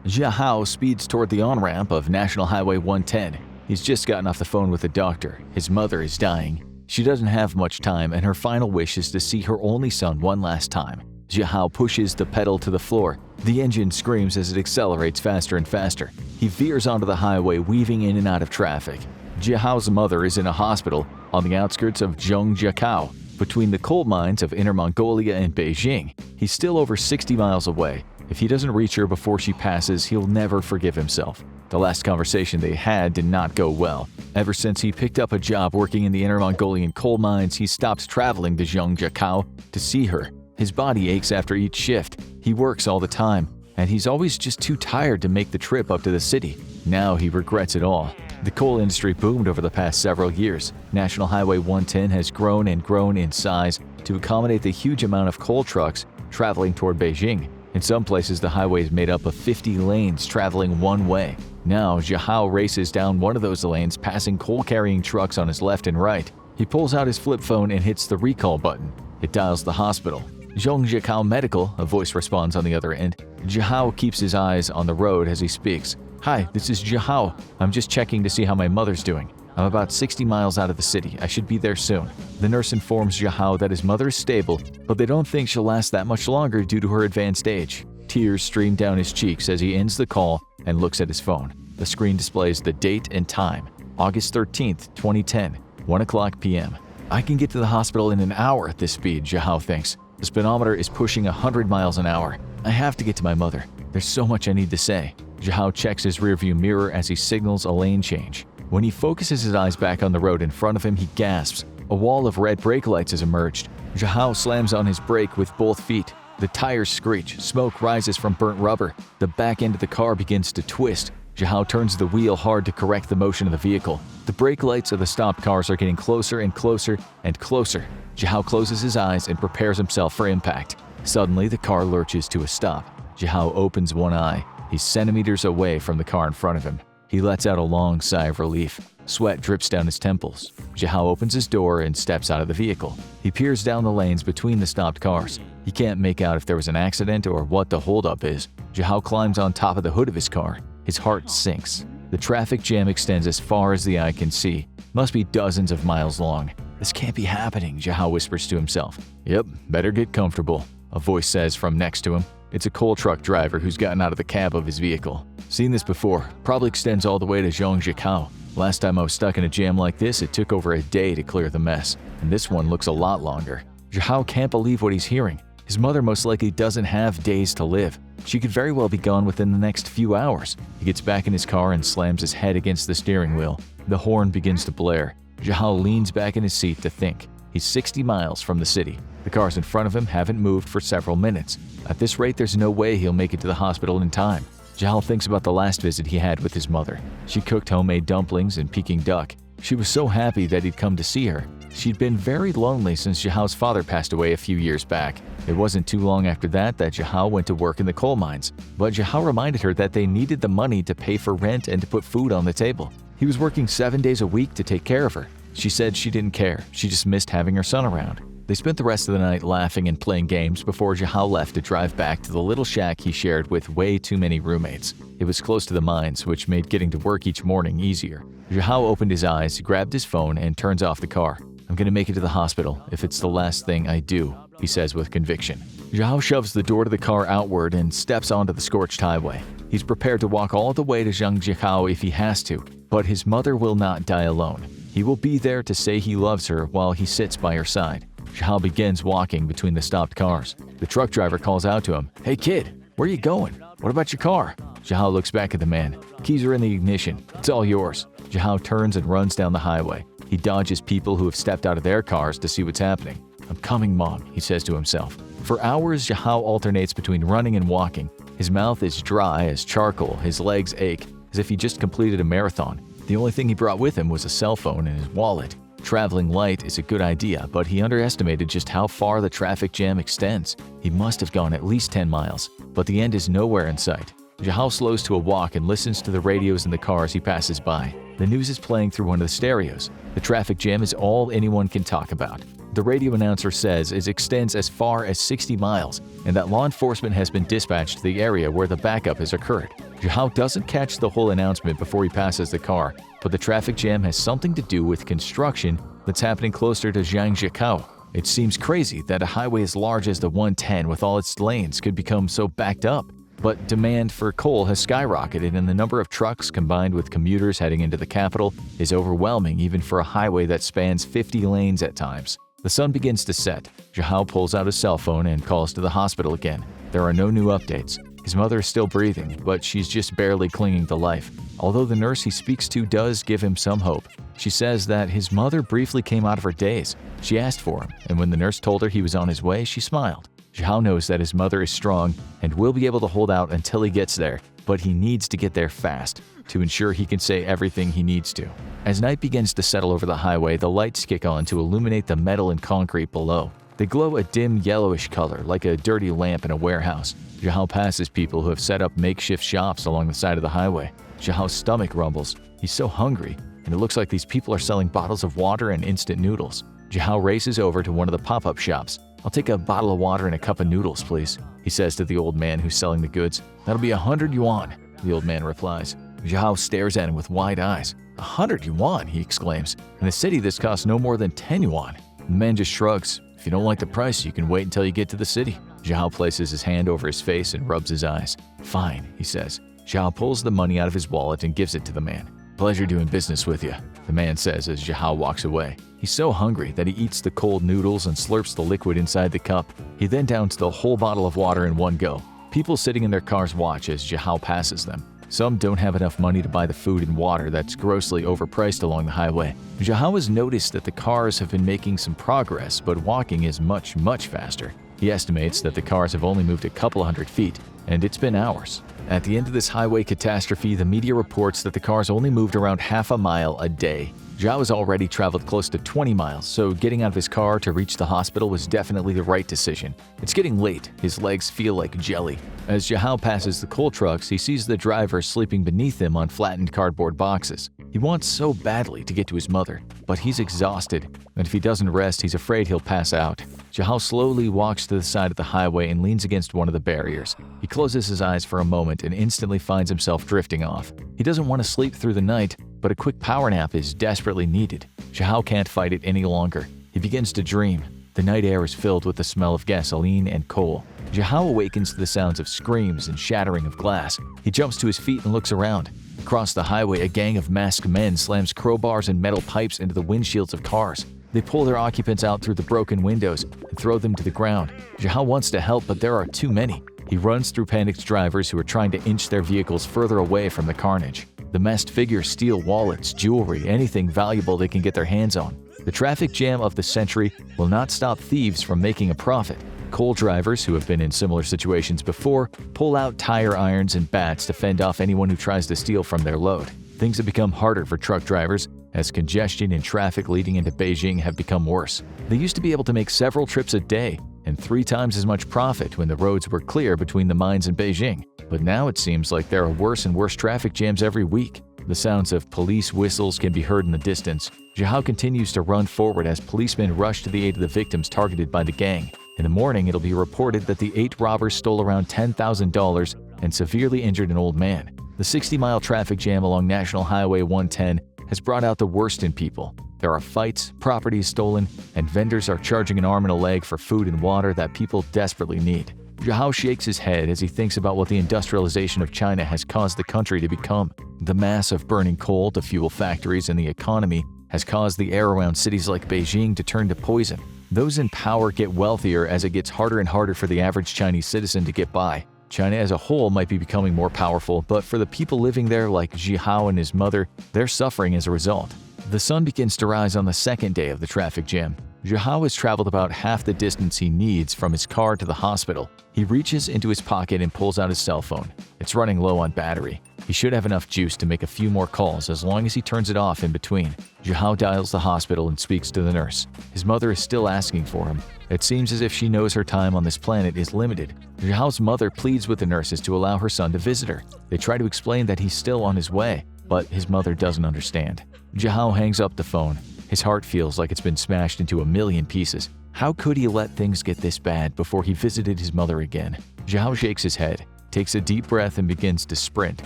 Jiahao speeds toward the on-ramp of National Highway 110. He's just gotten off the phone with the doctor. His mother is dying. She doesn't have much time, and her final wish is to see her only son one last time. Jiahao pushes the pedal to the floor. The engine screams as it accelerates faster and faster. He veers onto the highway, weaving in and out of traffic. Jiahao's mother is in a hospital on the outskirts of Zhangjiakou, between the coal mines of Inner Mongolia and Beijing. He's still over 60 miles away. If he doesn't reach her before she passes, he'll never forgive himself. The last conversation they had did not go well. Ever since he picked up a job working in the Inner Mongolian coal mines, he stops traveling to Zhangjiakou to see her. His body aches after each shift. He works all the time, and he's always just too tired to make the trip up to the city. Now he regrets it all. The coal industry boomed over the past several years. National Highway 110 has grown and grown in size to accommodate the huge amount of coal trucks traveling toward Beijing. In some places, the highway is made up of 50 lanes traveling one way. Now, Jiahao races down one of those lanes, passing coal-carrying trucks on his left and right. He pulls out his flip phone and hits the recall button. It dials the hospital. Zhangjiakou Medical, a voice responds on the other end. Jiahao keeps his eyes on the road as he speaks. "Hi, this is Jiahao. I'm just checking to see how my mother's doing. I'm about 60 miles out of the city. I should be there soon." The nurse informs Jiahao that his mother is stable, but they don't think she'll last that much longer due to her advanced age. Tears stream down his cheeks as he ends the call and looks at his phone. The screen displays the date and time, August 13th, 2010, 1 o'clock p.m. "I can get to the hospital in an hour at this speed," Jiahao thinks. The speedometer is pushing 100 miles an hour. "I have to get to my mother. There's so much I need to say." Jiahao checks his rearview mirror as he signals a lane change. When he focuses his eyes back on the road in front of him, he gasps. A wall of red brake lights has emerged. Jiahao slams on his brake with both feet. The tires screech. Smoke rises from burnt rubber. The back end of the car begins to twist. Jiahao turns the wheel hard to correct the motion of the vehicle. The brake lights of the stopped cars are getting closer and closer and closer. Jiahao closes his eyes and prepares himself for impact. Suddenly, the car lurches to a stop. Jiahao opens one eye. He's centimeters away from the car in front of him. He lets out a long sigh of relief. Sweat drips down his temples. Jiahao opens his door and steps out of the vehicle. He peers down the lanes between the stopped cars. He can't make out if there was an accident or what the holdup is. Jiahao climbs on top of the hood of his car. His heart sinks. The traffic jam extends as far as the eye can see. Must be dozens of miles long. "This can't be happening," Jiahao whispers to himself. "Yep, better get comfortable," a voice says from next to him. It's a coal truck driver who's gotten out of the cab of his vehicle. "Seen this before. Probably extends all the way to Zhangjiakou. Last time I was stuck in a jam like this, it took over a day to clear the mess. And this one looks a lot longer." Jiahao can't believe what he's hearing. His mother most likely doesn't have days to live. She could very well be gone within the next few hours. He gets back in his car and slams his head against the steering wheel. The horn begins to blare. Jiahao leans back in his seat to think. He's 60 miles from the city. The cars in front of him haven't moved for several minutes. At this rate, there's no way he'll make it to the hospital in time. Jiahao thinks about the last visit he had with his mother. She cooked homemade dumplings and Peking duck. She was so happy that he'd come to see her. She'd been very lonely since Jiahao's father passed away a few years back. It wasn't too long after that Jiahao went to work in the coal mines. But Jiahao reminded her that they needed the money to pay for rent and to put food on the table. He was working 7 days a week to take care of her. She said she didn't care. She just missed having her son around. They spent the rest of the night laughing and playing games before Jiahao left to drive back to the little shack he shared with way too many roommates. It was close to the mines, which made getting to work each morning easier. Jiahao opened his eyes, grabbed his phone, and turns off the car. "I'm gonna make it to the hospital, if it's the last thing I do," he says with conviction. Jiahao shoves the door to the car outward and steps onto the scorched highway. He's prepared to walk all the way to Zhangjiakou if he has to, but his mother will not die alone. He will be there to say he loves her while he sits by her side. Jiahao begins walking between the stopped cars. The truck driver calls out to him, "Hey kid, where are you going? What about your car?" Jiahao looks back at the man. "Keys are in the ignition. It's all yours." Jiahao turns and runs down the highway. He dodges people who have stepped out of their cars to see what's happening. "I'm coming, Mom," he says to himself. For hours, Jiahao alternates between running and walking. His mouth is dry as charcoal, his legs ache, as if he just completed a marathon. The only thing he brought with him was a cell phone and his wallet. Traveling light is a good idea, but he underestimated just how far the traffic jam extends. He must have gone at least 10 miles, but the end is nowhere in sight. Jiahao slows to a walk and listens to the radios in the cars he passes by. The news is playing through one of the stereos. The traffic jam is all anyone can talk about. The radio announcer says it extends as far as 60 miles and that law enforcement has been dispatched to the area where the backup has occurred. Zhao doesn't catch the whole announcement before he passes the car, but the traffic jam has something to do with construction that's happening closer to Zhangjiakou. It seems crazy that a highway as large as the 110 with all its lanes could become so backed up. But demand for coal has skyrocketed, and the number of trucks combined with commuters heading into the capital is overwhelming even for a highway that spans 50 lanes at times. The sun begins to set. Zhao pulls out his cell phone and calls to the hospital again. There are no new updates. His mother is still breathing, but she's just barely clinging to life. Although the nurse he speaks to does give him some hope. She says that his mother briefly came out of her daze. She asked for him, and when the nurse told her he was on his way, she smiled. Zhao knows that his mother is strong and will be able to hold out until he gets there, but he needs to get there fast to ensure he can say everything he needs to. As night begins to settle over the highway, the lights kick on to illuminate the metal and concrete below. They glow a dim yellowish color like a dirty lamp in a warehouse. Zhao passes people who have set up makeshift shops along the side of the highway. Zhao's stomach rumbles. He's so hungry, and it looks like these people are selling bottles of water and instant noodles. Zhao races over to one of the pop-up shops. "I'll take a bottle of water and a cup of noodles, please," he says to the old man who's selling the goods. "That'll be 100 yuan," the old man replies. Zhao stares at him with wide eyes. 100 yuan, he exclaims. "In the city, this costs no more than 10 yuan. The man just shrugs. "If you don't like the price, you can wait until you get to the city." Zhao places his hand over his face and rubs his eyes. "Fine," he says. Zhao pulls the money out of his wallet and gives it to the man. "Pleasure doing business with you," the man says as Zhao walks away. He's so hungry that he eats the cold noodles and slurps the liquid inside the cup. He then downs the whole bottle of water in one go. People sitting in their cars watch as Zhao passes them. Some don't have enough money to buy the food and water that's grossly overpriced along the highway. Zhao has noticed that the cars have been making some progress, but walking is much faster. He estimates that the cars have only moved a couple hundred feet, and it's been hours. At the end of this highway catastrophe, the media reports that the cars only moved around half a mile a day. Zhao has already traveled close to 20 miles, so getting out of his car to reach the hospital was definitely the right decision. It's getting late. His legs feel like jelly. As Zhao passes the coal trucks, he sees the driver sleeping beneath him on flattened cardboard boxes. He wants so badly to get to his mother, but he's exhausted, and if he doesn't rest, he's afraid he'll pass out. Zhao slowly walks to the side of the highway and leans against one of the barriers. He closes his eyes for a moment and instantly finds himself drifting off. He doesn't want to sleep through the night, but a quick power nap is desperately needed. Zhao can't fight it any longer. He begins to dream. The night air is filled with the smell of gasoline and coal. Zhao awakens to the sounds of screams and shattering of glass. He jumps to his feet and looks around. Across the highway, a gang of masked men slams crowbars and metal pipes into the windshields of cars. They pull their occupants out through the broken windows and throw them to the ground. Zhao wants to help, but there are too many. He runs through panicked drivers who are trying to inch their vehicles further away from the carnage. The masked figures steal wallets, jewelry, anything valuable they can get their hands on. The traffic jam of the century will not stop thieves from making a profit. Coal drivers, who have been in similar situations before, pull out tire irons and bats to fend off anyone who tries to steal from their load. Things have become harder for truck drivers, as congestion and traffic leading into Beijing have become worse. They used to be able to make several trips a day and 3 times as much profit when the roads were clear between the mines and Beijing. But now it seems like there are worse and worse traffic jams every week. The sounds of police whistles can be heard in the distance. Zhao continues to run forward as policemen rush to the aid of the victims targeted by the gang. In the morning, it'll be reported that the 8 robbers stole around $10,000 and severely injured an old man. The 60-mile traffic jam along National Highway 110 has brought out the worst in people. There are fights, property is stolen, and vendors are charging an arm and a leg for food and water that people desperately need. Zhao shakes his head as he thinks about what the industrialization of China has caused the country to become. The mass of burning coal to fuel factories and the economy has caused the air around cities like Beijing to turn to poison. Those in power get wealthier as it gets harder and harder for the average Chinese citizen to get by. China as a whole might be becoming more powerful, but for the people living there like Zhao and his mother, they're suffering as a result. The sun begins to rise on the second day of the traffic jam. Zhao has traveled about half the distance he needs from his car to the hospital. He reaches into his pocket and pulls out his cell phone. It's running low on battery. He should have enough juice to make a few more calls as long as he turns it off in between. Zhao dials the hospital and speaks to the nurse. His mother is still asking for him. It seems as if she knows her time on this planet is limited. Zhao's mother pleads with the nurses to allow her son to visit her. They try to explain that he's still on his way, but his mother doesn't understand. Zhao hangs up the phone. His heart feels like it's been smashed into a million pieces. How could he let things get this bad before he visited his mother again? Zhao shakes his head. takes a deep breath and begins to sprint.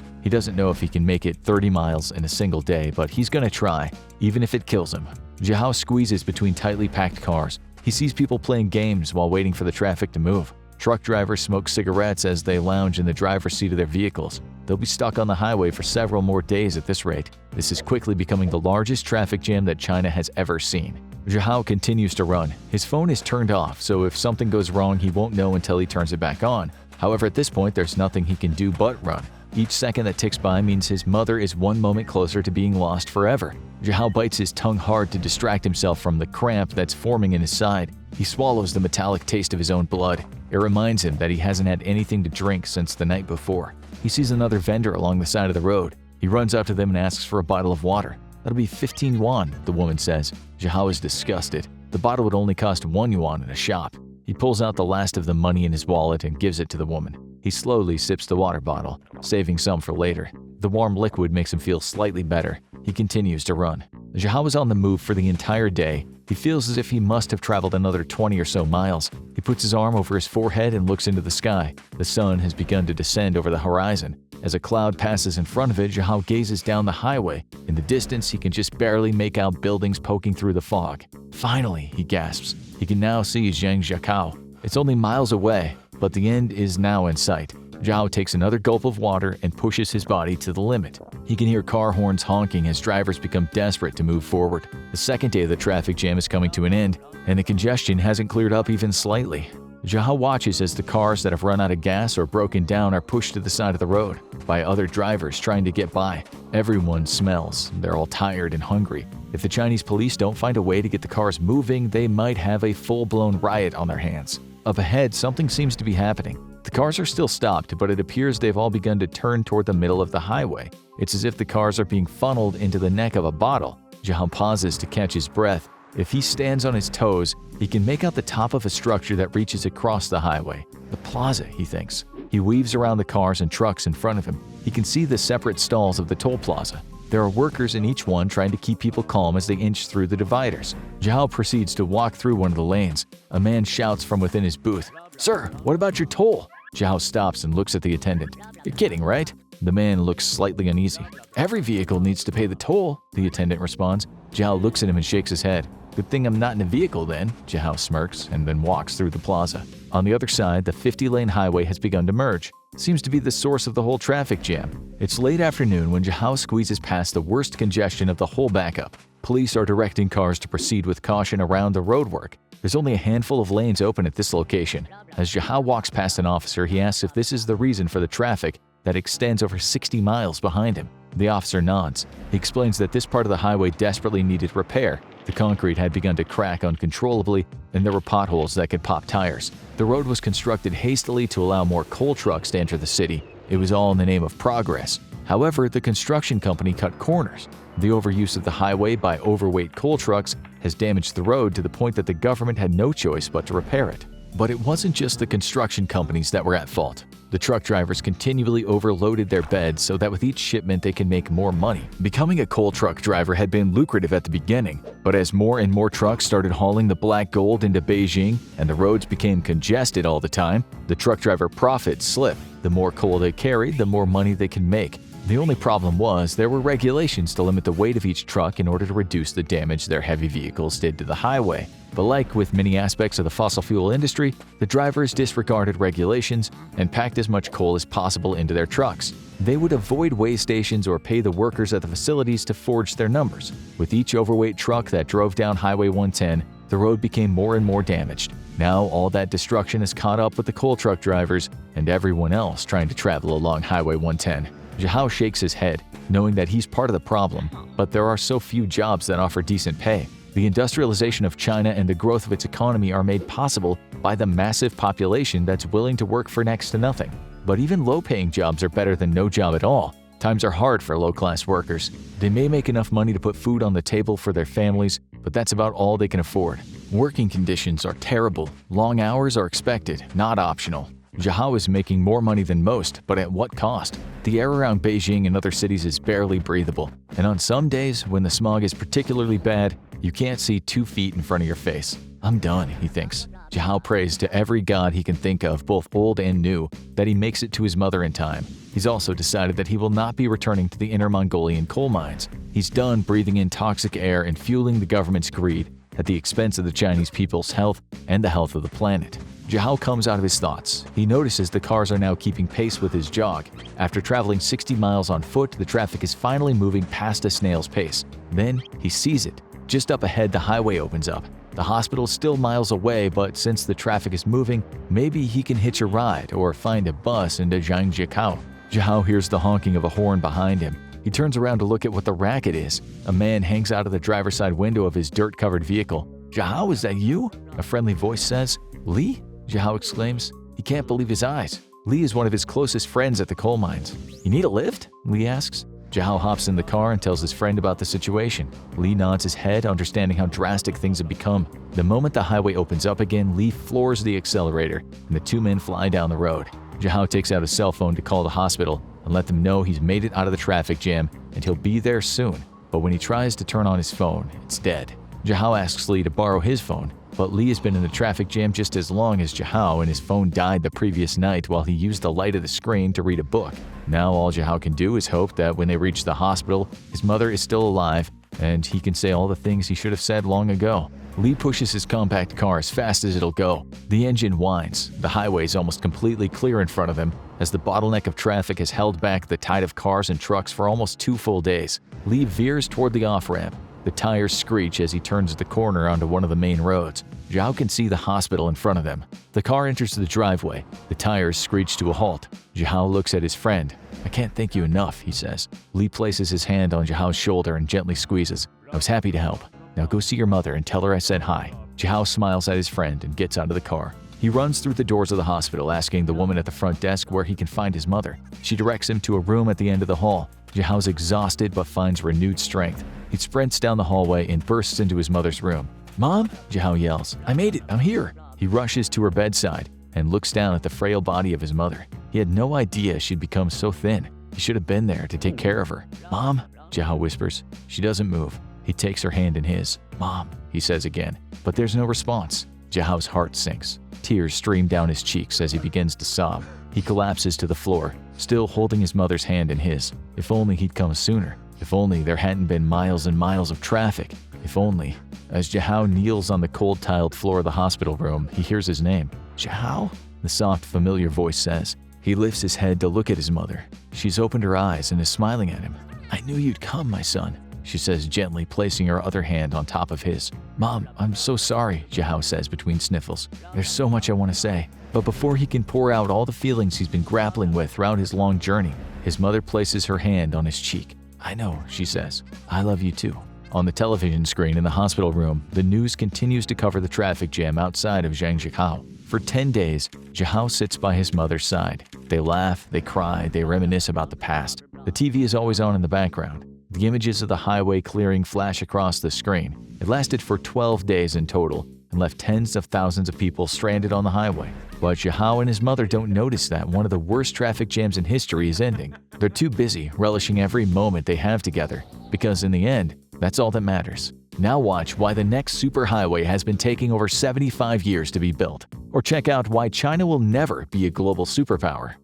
He doesn't know if he can make it 30 miles in a single day, but he's gonna try, even if it kills him. Zhao squeezes between tightly packed cars. He sees people playing games while waiting for the traffic to move. Truck drivers smoke cigarettes as they lounge in the driver's seat of their vehicles. They'll be stuck on the highway for several more days at this rate. This is quickly becoming the largest traffic jam that China has ever seen. Zhao continues to run. His phone is turned off, so if something goes wrong, he won't know until he turns it back on. However, at this point, there's nothing he can do but run. Each second that ticks by means his mother is one moment closer to being lost forever. Zhao bites his tongue hard to distract himself from the cramp that's forming in his side. He swallows the metallic taste of his own blood. It reminds him that he hasn't had anything to drink since the night before. He sees another vendor along the side of the road. He runs up to them and asks for a bottle of water. "That'll be 15 yuan, the woman says. Zhao is disgusted. The bottle would only cost 1 yuan in a shop. He pulls out the last of the money in his wallet and gives it to the woman. He slowly sips the water bottle, saving some for later. The warm liquid makes him feel slightly better. He continues to run. Zhao is on the move for the entire day. He feels as if he must have traveled another 20 or so miles. He puts his arm over his forehead and looks into the sky. The sun has begun to descend over the horizon. As a cloud passes in front of it, Zhao gazes down the highway. In the distance, he can just barely make out buildings poking through the fog. Finally, he gasps. He can now see Zhangjiakou. It's only miles away, but the end is now in sight. Zhao takes another gulp of water and pushes his body to the limit. He can hear car horns honking as drivers become desperate to move forward. The second day of the traffic jam is coming to an end, and the congestion hasn't cleared up even slightly. Zhao watches as the cars that have run out of gas or broken down are pushed to the side of the road by other drivers trying to get by. Everyone smells. They're all tired and hungry. If the Chinese police don't find a way to get the cars moving, they might have a full-blown riot on their hands. Up ahead, something seems to be happening. The cars are still stopped, but it appears they've all begun to turn toward the middle of the highway. It's as if the cars are being funneled into the neck of a bottle. Zhao pauses to catch his breath. If he stands on his toes, he can make out the top of a structure that reaches across the highway. The plaza, he thinks. He weaves around the cars and trucks in front of him. He can see the separate stalls of the toll plaza. There are workers in each one trying to keep people calm as they inch through the dividers. Zhao proceeds to walk through one of the lanes. A man shouts from within his booth, "Sir, what about your toll?" Zhao stops and looks at the attendant. "You're kidding, right?" The man looks slightly uneasy. "Every vehicle needs to pay the toll," the attendant responds. Zhao looks at him and shakes his head. "Good thing I'm not in a vehicle then," Zhao smirks and then walks through the plaza. On the other side, the 50-lane highway has begun to merge. Seems to be the source of the whole traffic jam. It's late afternoon when Zhao squeezes past the worst congestion of the whole backup. Police are directing cars to proceed with caution around the roadwork. There's only a handful of lanes open at this location. As Zhao walks past an officer, he asks if this is the reason for the traffic that extends over 60 miles behind him. The officer nods. He explains that this part of the highway desperately needed repair. The concrete had begun to crack uncontrollably, and there were potholes that could pop tires. The road was constructed hastily to allow more coal trucks to enter the city. It was all in the name of progress. However, the construction company cut corners. The overuse of the highway by overweight coal trucks has damaged the road to the point that the government had no choice but to repair it. But it wasn't just the construction companies that were at fault. The truck drivers continually overloaded their beds so that with each shipment they can make more money. Becoming a coal truck driver had been lucrative at the beginning, but as more and more trucks started hauling the black gold into Beijing and the roads became congested all the time, the truck driver profits slipped. The more coal they carried, the more money they can make. The only problem was there were regulations to limit the weight of each truck in order to reduce the damage their heavy vehicles did to the highway. But like with many aspects of the fossil fuel industry, the drivers disregarded regulations and packed as much coal as possible into their trucks. They would avoid weigh stations or pay the workers at the facilities to forge their numbers. With each overweight truck that drove down Highway 110, the road became more and more damaged. Now all that destruction has caught up with the coal truck drivers and everyone else trying to travel along Highway 110. Zhao shakes his head, knowing that he's part of the problem, but there are so few jobs that offer decent pay. The industrialization of China and the growth of its economy are made possible by the massive population that's willing to work for next to nothing. But even low-paying jobs are better than no job at all. Times are hard for low-class workers. They may make enough money to put food on the table for their families, but that's about all they can afford. Working conditions are terrible. Long hours are expected, not optional. Zhao is making more money than most, but at what cost? The air around Beijing and other cities is barely breathable, and on some days, when the smog is particularly bad, you can't see 2 feet in front of your face. "I'm done," he thinks. Zhao prays to every god he can think of, both old and new, that he makes it to his mother in time. He's also decided that he will not be returning to the Inner Mongolian coal mines. He's done breathing in toxic air and fueling the government's greed at the expense of the Chinese people's health and the health of the planet. Zhao comes out of his thoughts. He notices the cars are now keeping pace with his jog. After traveling 60 miles on foot, the traffic is finally moving past a snail's pace. Then he sees it. Just up ahead, the highway opens up. The hospital is still miles away, but since the traffic is moving, maybe he can hitch a ride or find a bus into Zhangjiakou. Zhao hears the honking of a horn behind him. He turns around to look at what the racket is. A man hangs out of the driver's side window of his dirt-covered vehicle. "Zhao, is that you?" a friendly voice says. "Li?" Zhao exclaims. He can't believe his eyes. Li is one of his closest friends at the coal mines. "You need a lift?" Li asks. Zhao hops in the car and tells his friend about the situation. Li nods his head, understanding how drastic things have become. The moment the highway opens up again, Li floors the accelerator, and the two men fly down the road. Zhao takes out his cell phone to call the hospital and let them know he's made it out of the traffic jam and he'll be there soon. But when he tries to turn on his phone, it's dead. Zhao asks Li to borrow his phone, but Li has been in the traffic jam just as long as Zhao, and his phone died the previous night while he used the light of the screen to read a book. Now all Zhao can do is hope that when they reach the hospital, his mother is still alive and he can say all the things he should have said long ago. Li pushes his compact car as fast as it'll go. The engine whines. The highway is almost completely clear in front of him, as the bottleneck of traffic has held back the tide of cars and trucks for almost 2 full days. Li veers toward the off-ramp. The tires screech as he turns the corner onto one of the main roads. Zhao can see the hospital in front of them. The car enters the driveway. The tires screech to a halt. Zhao looks at his friend. "I can't thank you enough," he says. Li places his hand on Zhao's shoulder and gently squeezes. "I was happy to help. Now go see your mother and tell her I said hi." Zhao smiles at his friend and gets out of the car. He runs through the doors of the hospital, asking the woman at the front desk where he can find his mother. She directs him to a room at the end of the hall. Zhao's exhausted but finds renewed strength. He sprints down the hallway and bursts into his mother's room. "Mom!" Zhao yells. "I made it! I'm here!" He rushes to her bedside and looks down at the frail body of his mother. He had no idea she'd become so thin. He should have been there to take care of her. "Mom!" Zhao whispers. She doesn't move. He takes her hand in his. "Mom!" he says again. But there's no response. Zhao's heart sinks. Tears stream down his cheeks as he begins to sob. He collapses to the floor, still holding his mother's hand in his. If only he'd come sooner. If only there hadn't been miles and miles of traffic. If only. As Zhao kneels on the cold tiled floor of the hospital room, he hears his name. "Zhao?" the soft, familiar voice says. He lifts his head to look at his mother. She's opened her eyes and is smiling at him. "I knew you'd come, my son," she says gently, placing her other hand on top of his. "Mom, I'm so sorry," Zhao says between sniffles. "There's so much I want to say." But before he can pour out all the feelings he's been grappling with throughout his long journey, his mother places her hand on his cheek. "I know," she says. "I love you too." On the television screen in the hospital room, the news continues to cover the traffic jam outside of Zhangjiakou. For 10 days, Zhao sits by his mother's side. They laugh, they cry, they reminisce about the past. The TV is always on in the background. The images of the highway clearing flash across the screen. It lasted for 12 days in total and left tens of thousands of people stranded on the highway. But Zhao and his mother don't notice that one of the worst traffic jams in history is ending. They're too busy relishing every moment they have together, because in the end, that's all that matters. Now watch why the next superhighway has been taking over 75 years to be built. Or check out why China will never be a global superpower.